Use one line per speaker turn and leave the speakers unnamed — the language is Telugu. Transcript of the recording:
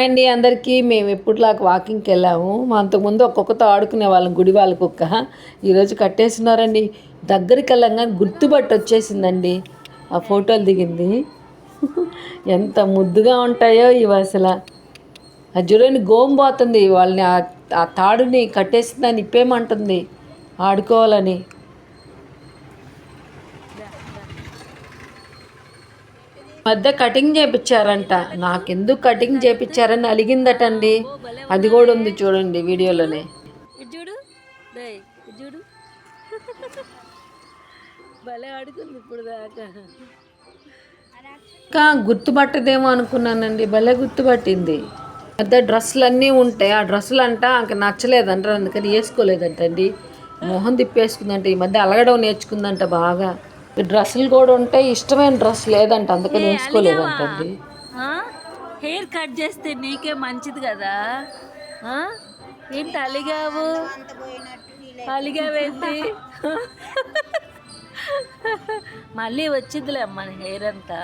అండి అందరికీ. మేము ఎప్పుడులాగా వాకింగ్కి వెళ్ళాము. అంతకుముందు ఒక్కొక్కతో ఆడుకునే వాళ్ళం, గుడి వాళ్ళ కుక్క. ఈరోజు కట్టేస్తున్నారండి. దగ్గరికి వెళ్ళంగానే గుర్తుపట్టి వచ్చేసిందండి. ఆ ఫోటోలు దిగింది. ఎంత ముద్దుగా ఉంటాయో ఇవి అసలు. అది చూడండి, గోంపోతుంది వాళ్ళని. ఆ తాడుని కట్టేసిందని ఇప్పేమంటుంది ఆడుకోవాలని. మధ్య కటింగ్ చేయించారంట. నాకెందుకు కటింగ్ చేయించారని అలిగిందటండి. అది కూడా ఉంది చూడండి వీడియోలోనే.
చూడు చూడు, భలే ఆడుకుంది ఇప్పుడు దాకా.
ఇంకా గుర్తుపట్టదేమో అనుకున్నానండి, భలే గుర్తుపట్టింది. పెద్ద డ్రెస్సులు అన్నీ ఉంటాయి. ఆ డ్రెస్సులు అంట ఇంక నచ్చలేదంట, అందుకని వేసుకోలేదంటండి. మొహం తిప్పేసుకుందంట. ఈ మధ్య అలగడం నేర్చుకుందంట బాగా. డ్రెస్సులు కూడా ఉంటాయి, ఇష్టమైన డ్రెస్ లేదంట, అందుకని వేసుకోలేదంటండి.
హెయిర్ కట్ చేస్తే నీకే మంచిది కదా. ఏంటి అలిగావు? అలిగావేంటి? మళ్ళీ వచ్చిందిలే అమ్మ హెయిర్ అంతా.